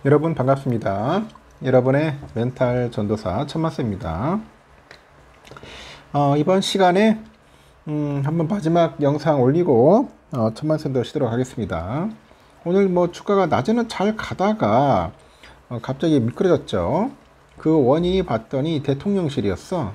여러분 반갑습니다. 여러분의 멘탈 전도사 천마스입니다. 이번 시간에 한번 마지막 영상 올리고 천만센도 쉬도록 하겠습니다. 오늘 뭐 주가가 낮에는 잘 가다가 갑자기 미끄러졌죠. 그 원인이 봤더니 대통령실이었어.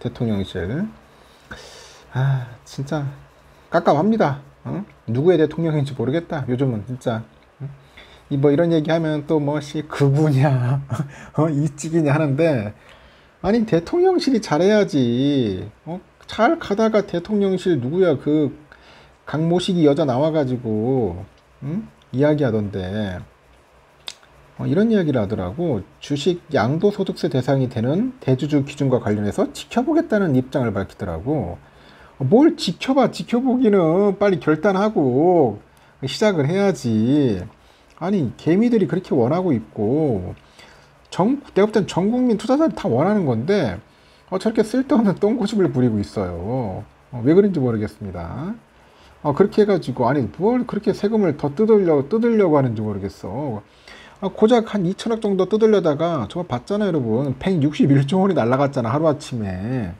대통령실. 진짜 깝깝합니다. 누구의 대통령인지 모르겠다. 요즘은 진짜. 뭐 이런 얘기하면 또 뭐시 그분이야 이직이냐 하는데, 아니 대통령실이 잘해야지. 잘 가다가 대통령실 누구야 그 강모식이 여자 나와가지고 이야기하던데, 이런 이야기를 하더라고. 주식 양도소득세 대상이 되는 대주주 기준과 관련해서 지켜보겠다는 입장을 밝히더라고. 뭘 지켜봐. 지켜보기는 빨리 결단하고 시작을 해야지. 아니 개미들이 그렇게 원하고 있고, 내가 볼 땐 전 국민 투자자들이 다 원하는 건데 저렇게 쓸데없는 똥고집을 부리고 있어요. 왜 그런지 모르겠습니다. 그렇게 해가지고 아니 뭘 그렇게 세금을 더 뜯으려고 하는지 모르겠어. 고작 한 2천억 정도 뜯으려다가 저거 봤잖아요 여러분. 161조 원이 날라갔잖아 하루아침에.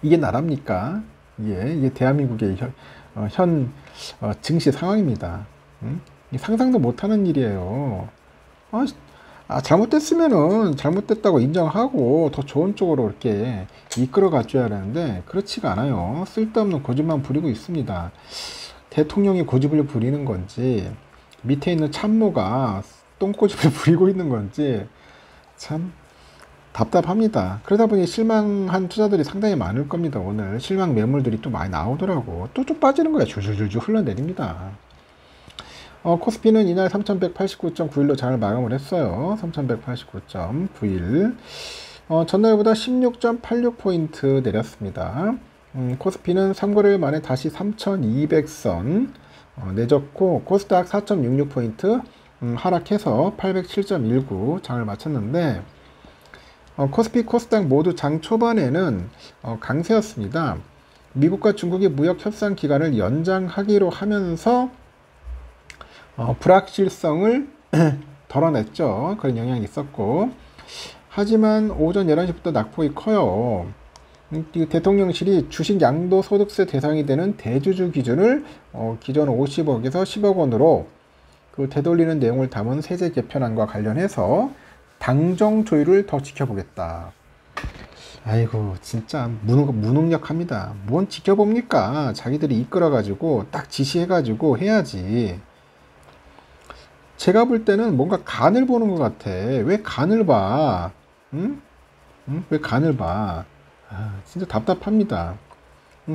이게 나랍니까? 이게 대한민국의 현 증시 상황입니다. 상상도 못하는 일이에요. 잘못됐으면은 잘못됐다고 인정하고 더 좋은 쪽으로 이렇게 이끌어 가줘야 하는데 그렇지가 않아요. 쓸데없는 고집만 부리고 있습니다. 대통령이 고집을 부리는 건지 밑에 있는 참모가 똥고집을 부리고 있는 건지 참 답답합니다. 그러다 보니 실망한 투자들이 상당히 많을 겁니다. 오늘 실망 매물들이 또 많이 나오더라고. 또 좀 빠지는 거야. 줄줄줄줄 흘러내립니다. 코스피는 이날 3189.91로 장을 마감을 했어요. 3189.91. 전날보다 16.86포인트 내렸습니다. 코스피는 3거래일 만에 다시 3200선 내줬고, 코스닥 4.66포인트 하락해서 807.19 장을 마쳤는데, 코스피, 코스닥 모두 장 초반에는 강세였습니다. 미국과 중국이 무역 협상 기간을 연장하기로 하면서 불확실성을 덜어냈죠. 그런 영향이 있었고, 하지만 오전 11시부터 낙폭이 커요. 대통령실이 주식 양도소득세 대상이 되는 대주주 기준을 기존 50억에서 10억 원으로 되돌리는 내용을 담은 세제 개편안과 관련해서 당정 조율을 더 지켜보겠다. 아이고 진짜 무능력합니다. 뭔 지켜봅니까? 자기들이 이끌어가지고 딱 지시해가지고 해야지. 제가 볼 때는 뭔가 간을 보는 것 같아. 왜 간을 봐? 응? 왜 간을 봐? 진짜 답답합니다.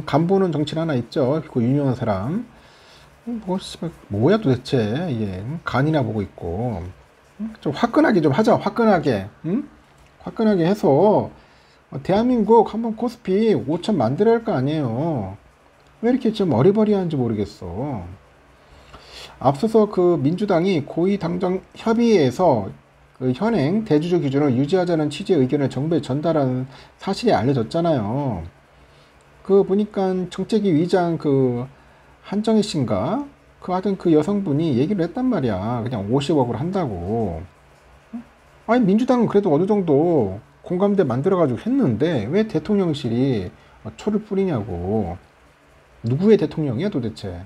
간 보는 정치인 하나 있죠. 그 유명한 사람. 뭐야 도대체 이게. 간이나 보고 있고. 좀 화끈하게 좀 하자. 화끈하게. 화끈하게 해서 대한민국 한번 코스피 5천 만들어야 할 거 아니에요. 왜 이렇게 좀 어리버리한지 모르겠어. 앞서서 그 민주당이 고위당정 협의회에서 그 현행 대주주 기준을 유지하자는 취지의 의견을 정부에 전달한 사실이 알려졌잖아요. 그 보니까 정책위 위장 그 한정희 씨인가? 하여튼 그 여성분이 얘기를 했단 말이야. 그냥 50억으로 한다고. 아니 민주당은 그래도 어느 정도 공감대 만들어가지고 했는데 왜 대통령실이 초를 뿌리냐고. 누구의 대통령이야 도대체.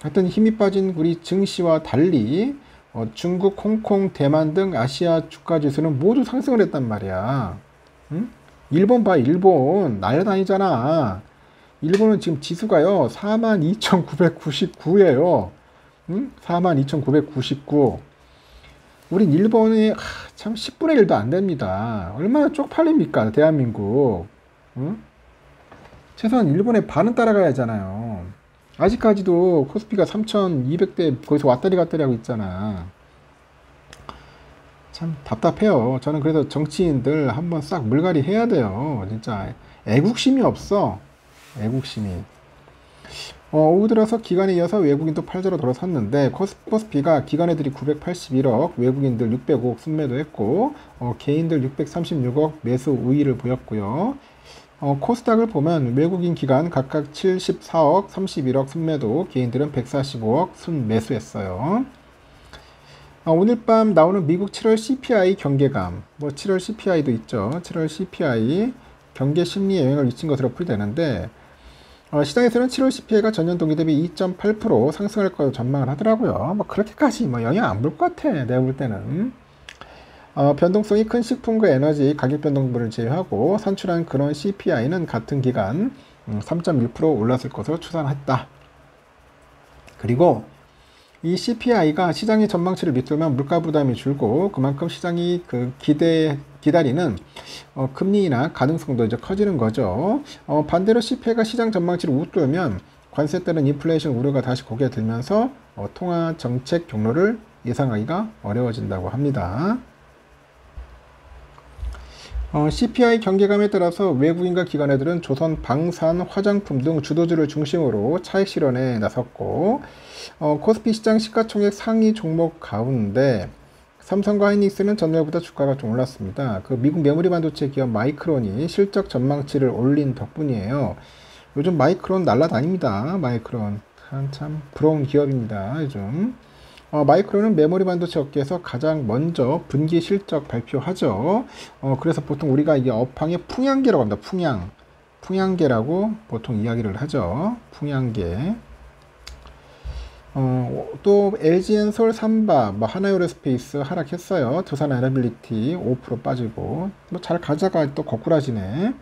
하여튼 힘이 빠진 우리 증시와 달리 중국, 홍콩, 대만 등 아시아 주가 지수는 모두 상승을 했단 말이야. 일본 봐, 일본 날아다니잖아. 일본은 지금 지수가요 42,999예요. 42,999. 우린 일본이 참 10분의 1도 안 됩니다. 얼마나 쪽팔립니까 대한민국. 최소한 일본의 반은 따라가야 하잖아요. 아직까지도 코스피가 3,200대 거기서 왔다리 갔다리 하고 있잖아. 참 답답해요. 저는 그래서 정치인들 한번 싹 물갈이 해야 돼요. 진짜 애국심이 없어. 애국심이. 오후 들어서 기관에 이어서 외국인도 팔자로 돌아섰는데, 코스피가 기관 애들이 981억, 외국인들 605억 순매도했고, 개인들 636억 매수 우위를 보였고요. 코스닥을 보면 외국인 기관 각각 74억, 31억 순매도, 개인들은 145억 순매수했어요. 오늘 밤 나오는 미국 7월 CPI 경계감, 뭐 7월 CPI도 있죠. 7월 CPI 경계 심리에 영향을 미친 것으로 풀이되는데, 시장에서는 7월 CPI가 전년 동기 대비 2.8% 상승할 거로 전망을 하더라고요. 뭐 그렇게까지 뭐 영향 안 볼 것 같아, 내가 볼 때는. 변동성이 큰 식품과 에너지 가격 변동분을 제외하고 산출한 그런 CPI는 같은 기간 3.1% 올랐을 것으로 추산했다. 그리고 이 CPI가 시장의 전망치를 밑돌면 물가 부담이 줄고 그만큼 시장이 기다리는 금리나 가능성도 이제 커지는 거죠. 반대로 CPI가 시장 전망치를 웃돌면 관세 따른 인플레이션 우려가 다시 고개에 들면서 통화 정책 경로를 예상하기가 어려워진다고 합니다. CPI 경계감에 따라서 외국인과 기관애들은 조선 방산, 화장품 등 주도주를 중심으로 차익 실현에 나섰고, 코스피 시장 시가총액 상위 종목 가운데 삼성과 하이닉스는 전날보다 주가가 좀 올랐습니다. 그 미국 메모리 반도체 기업 마이크론이 실적 전망치를 올린 덕분이에요. 요즘 마이크론 날라다닙니다. 마이크론 참 부러운 기업입니다. 요즘. 마이크론은 메모리 반도체 업계에서 가장 먼저 분기 실적 발표하죠. 그래서 보통 우리가 이게 업황의 풍향계라고 합니다. 풍향계라고 보통 이야기를 하죠. 풍향계. 또 LG엔솔, 삼바, 뭐 하나요로스페이스 하락했어요. 두산 에너빌리티 5% 빠지고 뭐 잘 가자가 또 거꾸라지네.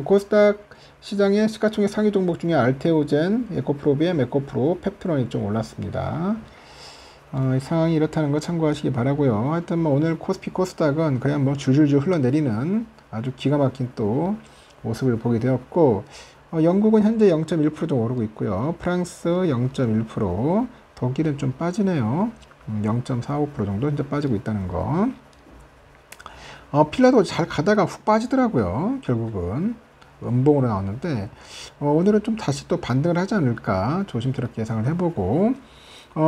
코스닥 시장의 시가총액 상위 종목 중에 알테오젠, 에코프로비엠, 에코프로, 펩트론이 좀 올랐습니다. 이 상황이 이렇다는 거 참고하시기 바라고요. 하여튼 뭐 오늘 코스피 코스닥은 그냥 뭐 줄줄줄 흘러내리는 아주 기가 막힌 또 모습을 보게 되었고, 영국은 현재 0.1% 정도 오르고 있고요. 프랑스 0.1%, 독일은 좀 빠지네요. 0.45% 정도 현재 빠지고 있다는 거. 필라도 잘 가다가 훅 빠지더라고요. 결국은 음봉으로 나왔는데 오늘은 좀 다시 또 반등을 하지 않을까 조심스럽게 예상을 해보고,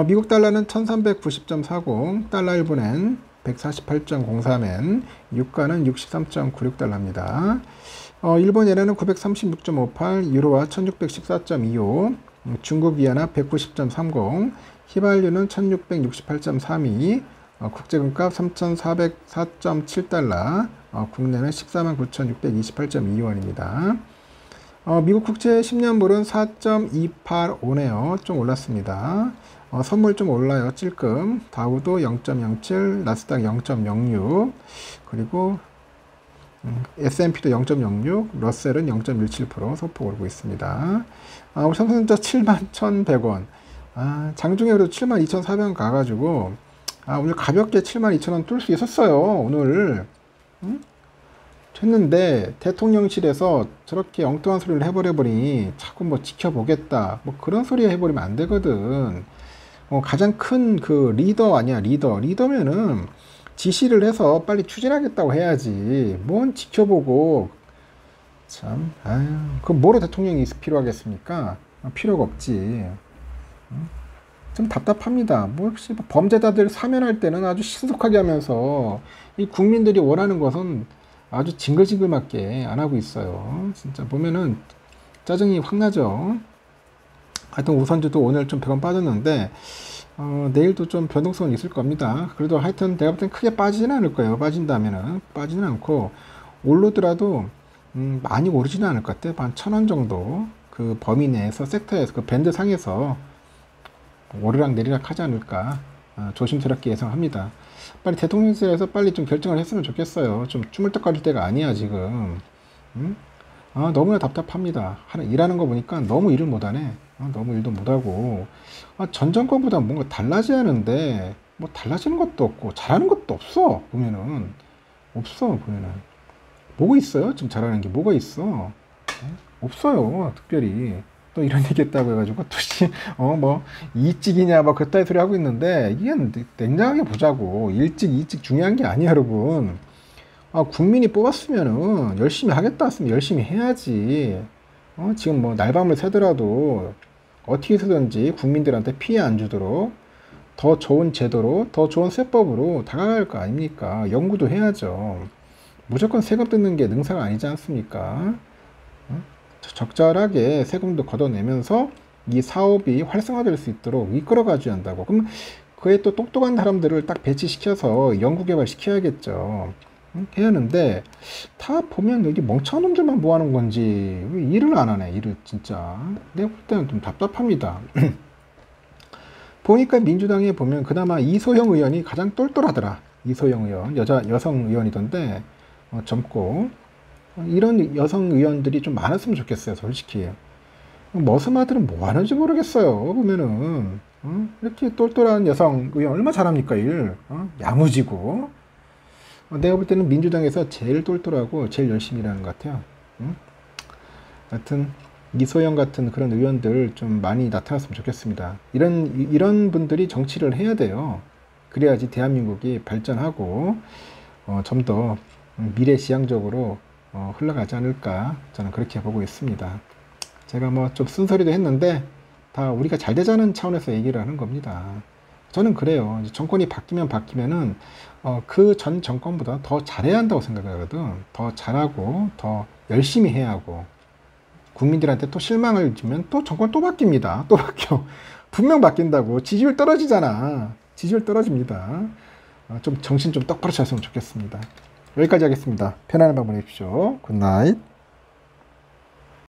미국 달러는 1390.40, 달러 1분엔 148.03엔, 유가는 63.96달러입니다. 일본 예렌은 936.58, 유로화 1614.25, 중국 위안화 190.30, 휘발유는 1668.32, 국제금값 3404.7달러, 국내는 149,628.2원입니다. 미국 국채 10년물은 4.285네요. 좀 올랐습니다. 선물 좀 올라요. 찔끔. 다우도 0.07, 나스닥 0.06, 그리고 S&P도 0.06, 러셀은 0.17% 소폭 오르고 있습니다. 우리 삼성전자 71,100원. 장중에 그래도 72,400원 가가지고 오늘 가볍게 72,000원 뚫을 수 있었어요. 오늘. 했는데 대통령실에서 저렇게 엉뚱한 소리를 해버려버리니 자꾸 뭐 지켜보겠다 뭐 그런 소리 해버리면 안 되거든. 가장 큰 그 리더 아니야, 리더면은 지시를 해서 빨리 추진하겠다고 해야지. 뭔 지켜보고 참. 그럼 뭐로 대통령이 필요하겠습니까? 필요가 없지. 좀 답답합니다. 뭐 혹시 범죄자들 사면할 때는 아주 신속하게 하면서 이 국민들이 원하는 것은 아주 징글징글맞게 안 하고 있어요. 진짜 보면은 짜증이 확 나죠. 하여튼 우선주도 오늘 좀 100원 빠졌는데 내일도 좀 변동성은 있을 겁니다. 그래도 하여튼 내가 볼 땐 크게 빠지지는 않을 거예요. 빠진다면은 빠지는 않고 오르더라도 많이 오르지는 않을 것 같아요. 한 1,000원 정도 그 범위 내에서 섹터에서 그 밴드 상에서 오르락 내리락 하지 않을까 조심스럽게 예상합니다. 빨리 대통령실에서 빨리 좀 결정을 했으면 좋겠어요. 좀 쭈물떡거릴 때가 아니야 지금. 너무나 답답합니다. 일하는 거 보니까 너무 일을 못하네. 너무 일도 못하고 전 정권보다 뭔가 달라져야 하는데 뭐 달라지는 것도 없고 잘하는 것도 없어. 보면은 뭐가 있어요? 지금 잘하는 게 뭐가 있어? 없어요. 특별히. 또 이런 얘기 했다고 해가지고 뭐 이직이냐 뭐 그따위 소리 하고 있는데 이게 냉정하게 보자고. 일찍 중요한 게 아니야 여러분. 국민이 뽑았으면은 열심히 하겠다 했으면 열심히 해야지. 지금 뭐 날밤을 새더라도 어떻게 해서든지 국민들한테 피해 안 주도록 더 좋은 제도로 더 좋은 세법으로 다가갈 거 아닙니까? 연구도 해야죠. 무조건 세금 뜯는 게 능사가 아니지 않습니까? 적절하게 세금도 걷어내면서 이 사업이 활성화될 수 있도록 이끌어 가줘야 한다고. 그럼 그에 또 똑똑한 사람들을 딱 배치시켜서 연구개발 시켜야겠죠. 해야 하는데 다 보면 여기 멍청한 놈들만 뭐 하는 건지 왜 일을 안 하네. 일을 진짜 내가 볼 때는 좀 답답합니다. 보니까 민주당에 보면 그나마 이소영 의원이 가장 똘똘하더라. 이소영 의원 여성 의원이던데 젊고 이런 여성 의원들이 좀 많았으면 좋겠어요. 솔직히 머스마들은 뭐 하는지 모르겠어요. 보면은 이렇게 똘똘한 여성 의원 얼마나 잘합니까 일. 야무지고 내가 볼 때는 민주당에서 제일 똘똘하고 제일 열심히 일하는 것 같아요. 하여튼 이소영 같은 그런 의원들 좀 많이 나타났으면 좋겠습니다. 이런 분들이 정치를 해야 돼요. 그래야지 대한민국이 발전하고 좀 더 미래지향적으로 흘러가지 않을까 저는 그렇게 보고 있습니다. 제가 뭐 좀 쓴소리도 했는데 다 우리가 잘 되자는 차원에서 얘기를 하는 겁니다. 저는 그래요. 정권이 바뀌면은 그 전 정권보다 더 잘해야 한다고 생각하거든. 더 잘하고 더 열심히 해야 하고 국민들한테 또 실망을 주면 또 정권 또 바뀝니다. 또 바뀌어. 분명 바뀐다고. 지지율 떨어지잖아. 지지율 떨어집니다. 좀 정신 좀 똑바로 차렸으면 좋겠습니다. 여기까지 하겠습니다. 편안한 밤 보내십시오. 굿나잇.